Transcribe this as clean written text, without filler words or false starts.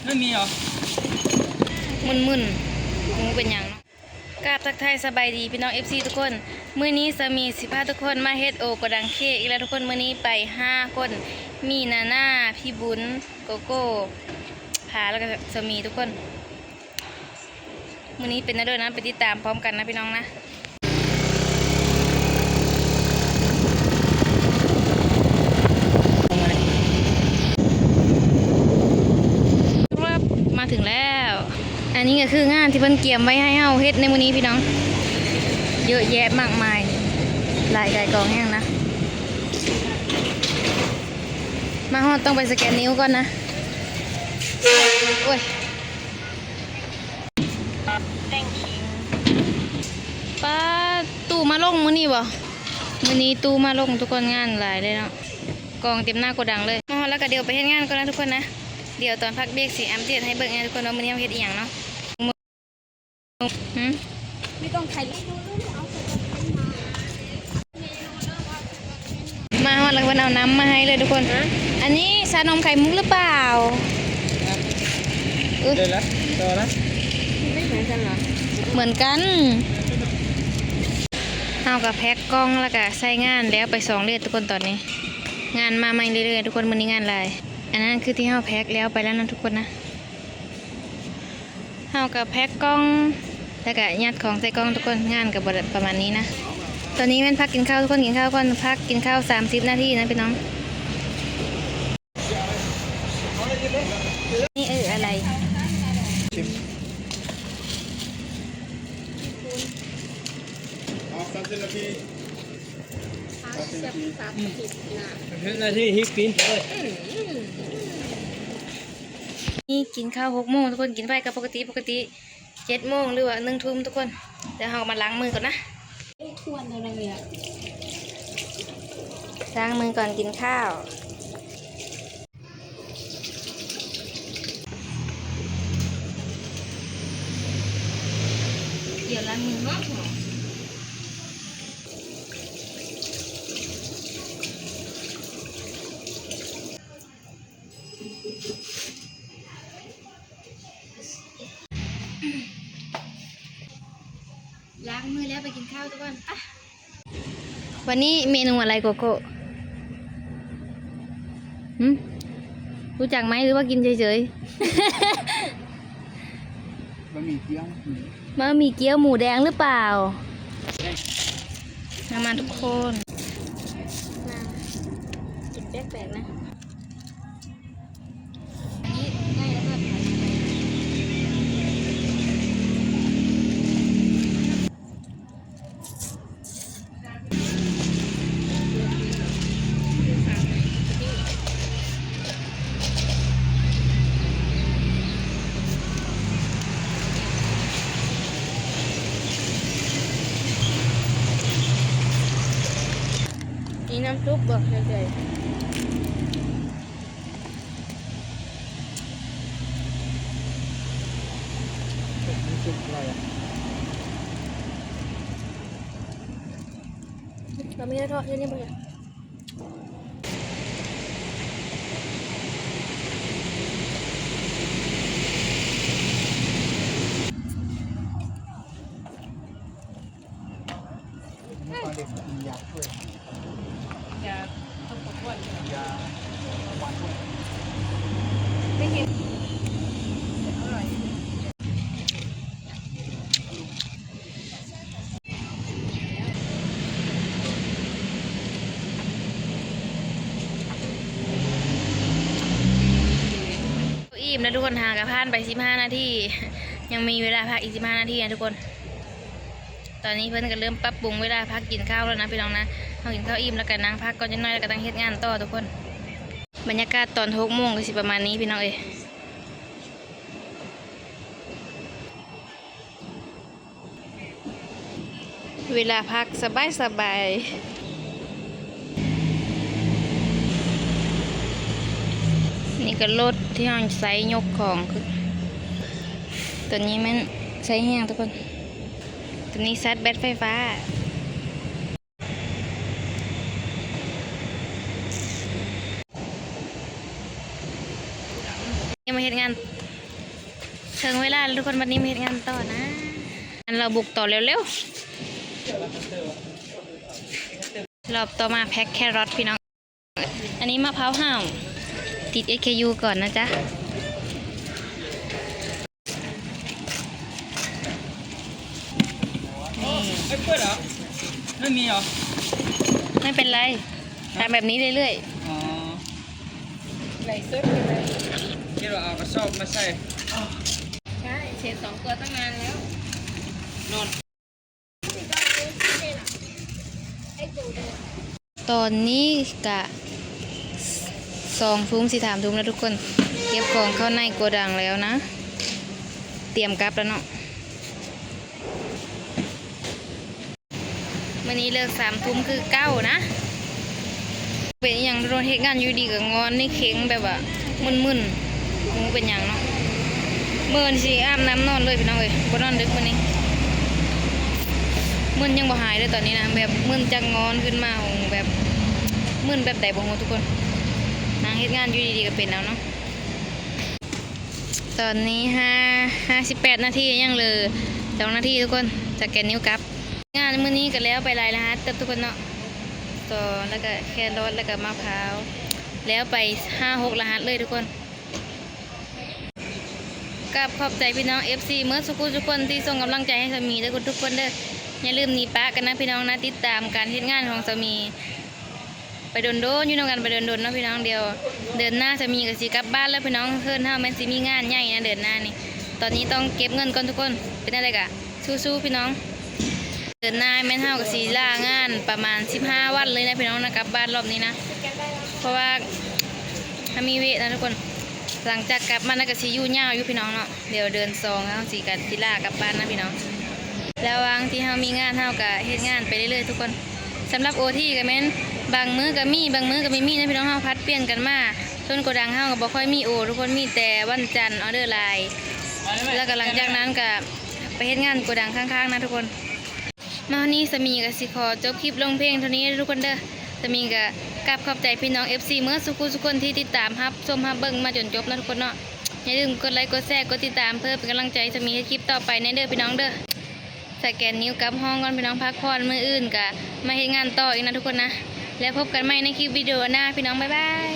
ไม่มีเหรอมึนงูเป็นอย่างกราบทักทายสบายดีพี่น้อง FC ทุกคนมื้อนี้สามีสิพาทุกคนมาเฮ็ดโอกระดังเค้กอีกแล้วทุกคนมื้อนี้ไป5คนมีนาน่าพี่บุญโกโก้พาแล้วก็สามีทุกคนมื้อนี้เป็นอะไรนะไปติดตามพร้อมกันนะพี่น้องนะมาถึงแล้วอันนี้ก็คืองานที่เพิ่นเกียมไว้ให้เฮาเฮ็ดในมื้อนี้พี่น้องเยอะแยะมากมายหลายกองแห้งนะมาฮอดต้องไปสแกนนิ้วก่อนนะโอ้ยป้าตู้มาลงมื้อนี้บ่มื้อนี้ตู้มาลงทุกคนงานหลายเลยเนาะกองเต็มหน้าโกดังเลยมาฮอดแล้วก็เดี๋ยวไปเฮ็ดงานก่อนนะทุกคนนะเดี๋ยวตอนพักเบรกสิอัปเดตให้เบิ่งนะทุกคนว่ามื้อนี้เฮาเฮ็ดอีหยังเนาะไม่ต้องใครมาฮอดแล้วเอาน้ำมาให้เลยทุกคนอันนี้ชานมไข่มุกหรือเปล่าเดี๋ยวละต่อละไม่เหมือนกันเหรอเหมือนกันเอากับแพ็คกล้องแล้วก็ใส่งานแล้วไป2 เดือนทุกคนตอนนี้งานมาใหม่เรื่อยๆทุกคนมื้อนี้งานอะไรอันนั้นคือที่เฮาแพ็คแล้วไปแล้วนะทุกคนนะเฮากับแพ็คกล้องแล้วก็ยัดของใส่กล้องทุกคนงานกับประมาณนี้นะตอนนี้แม่นพักกินข้าวทุกคนกินข้าวก่อนพักกินข้าว30 นาทีนะพี่น้องนี่อะไรนาทีฮิปปิ้นเลยนี่กินข้าว6 โมงทุกคนกินไปกับปกติ7 โมงหรือว่า1 ทุ่มทุกคนเดี๋ยวเรามาล้างมือก่อนนะทวนอะไรเนี่ยล้างมือก่อนกินข้าวเดี๋ยวล้างมือเนาะล้างมือแล้วไปกินข้าวทุกคนอ่ะวันนี้เมนูอะไรโกโก้รู้จักไหมหรือว่ากินเฉยบะหมี่เกี๊ยวบะหมี่เกี๊ยวหมูแดงหรือเปล่ามาทุกคนมาจิบแปลกๆนะอันนี้ได้แล้วก็นี่น้ำซุปบ่เฉยๆเราไม่ได้ทอดที่นี่บ่เนี่ยเด็กกินยาช่วยยาต้องปวดอ้วนยาหวานอ้วนไม่เค็มอร่อยอิ่มนะทุกคนหากระพานไป15 นาทียังมีเวลาพักอีก15 นาทีนะทุกคนตอนนี้เพื่อนก็เริ่มปรับปรุงเวลาพักกินข้าวแล้วนะพี่น้องนะเรากินข้าวอิ่มแล้วก็นั่งพักก่อนจะน้อยแล้วก็ตั้งเฮ็ดงานต่อทุกคนบรรยากาศตอน6 โมงก็สิประมาณนี้พี่น้องเวลาพักสบายนี่ก็รถที่เราใช้ยกของคือตัวนี้มันใช้แห้งทุกคนตัวนี้ซัดแบตไฟฟ้ามาเฮ็ดงาน ถึงเวลาแล้วทุกคนวันนี้มีงานต่อนะอันเราบุกต่อเร็วๆรอบต่อมาแพ็คแครอทพี่น้องอันนี้มะพร้าวห่าวติด SKU ก่อนนะจ๊ะนี่ ไม่เปิดเหรอไม่มีเหรอ ไม่เป็นไรทำแบบนี้เรื่อย อ๋อ ไหลซุดไปเลย ที่เราเอากระสอบมาใส่ ใช่เศษ2 ตัวตั้งนานแล้ว นอน ๆตอนนี้กะ2 ทุ่มสิ3 ทุ่มแล้วทุกคนเก็บของเข้าในโกดังแล้วนะเตรียมกลับแล้วเนาะวันนี้เลิก3 ทุ่มคือ9นะเป็นอหย่างโดนเหตุงานอยู่ดีกับงอนนี่เค้งแบบว่ามึนๆมึงเป็นอย่างเนาะเมื่อสิอาบน้ำนอนเลยพี่น้องเอ้ยบ่นอนดึกมื้อนี้มึนยังบ่หายเลยตอนนี้นะแบบมึนจังงอนขึ้นมาของแบบมึนแบบใดบ่ฮู้ทุกคนนางเฮ็ดงานอยู่ดีๆก็เป็นแล้วเนาะตอนนี้58 นาทียังเหลือ2 นาทีทุกคนสแกนนิ้วกลับงานมื้อนี้ก็แล้วไปหลายรหัสเติบทุกคนเนาะต่อแล้วก็แครอทแล้วก็มะพร้าวแล้วไป5-6 รหัสเลยทุกคนกับขอบใจพี่น้อง FC เมื่อสักครู่ทุกคนที่ส่งกำลังใจให้สามีและทุกคนเด้ออย่าลืมหนีปะกันนะพี่น้องนะติดตามการเฮ็ดงานของสามีไปโดนอยู่นำกันไปโดนเนาะพี่น้องเดียวเดือนหน้าสามีก็สิกลับบ้านแล้วพี่น้องเพิ่นเฮาแม่นสิมีงานใหญ่นะเดือนหน้านี่ตอนนี้ต้องเก็บเงินก่อนทุกคนเป็นอะไรกะสู้ๆพี่น้องเดือนหน้าแม่นเฮาก็สิลางานประมาณ15 วันเลยนะพี่น้องนะกลับบ้านรอบนี้นะเพราะว่าถ้ามีเวทนะทุกคนหลังจากกลับมาแล้วก็สิอยู่ยาวอยู่พี่น้องเนาะเดี๋ยวเดือน2เฮาสิกันสิลากลับบ้านนะพี่น้องแล้ววางที่เฮามีงานเฮาก็เฮ็ดงานไปเรื่อยๆทุกคนสำหรับ OT ก็แม่นบางมื้อก็มีบางมื้อก็ไม่มีนะพี่น้องเฮาพัดเปลี่ยนกันมาจนโกดังเฮาก็บ่ค่อยมีทุกคนมีแต่วันจันทร์ออเดอร์ไลน์แล้วก็หลังจากนั้นก็ไปเฮ็ดงานโกดังข้างๆนะทุกคนมาวันนี้สามีก็สิขอจบคลิปลงเพลงเท่านี้ทุกคนเด้อสามีก็กราบขอบใจพี่น้อง FC เมื่อสุกคนที่ติดตามรับชมรับเบิ่งมาจนจบนะทุกคนเนาะอย่าลืมกดไลค์กดแชร์กดติดตามเพื่อเป็นกำลังใจสามีให้คลิปต่อไปในเด้อพี่น้องเด้อสแกนนิ้วกลับห้องก่อนพี่น้องพักผ่อนมื้ออื่นก็มาเฮ็ดงานต่ออีกนะทุกคนนะแล้วพบกันใหม่ในคลิปวิดีโอหน้าพี่น้องบ๊ายบาย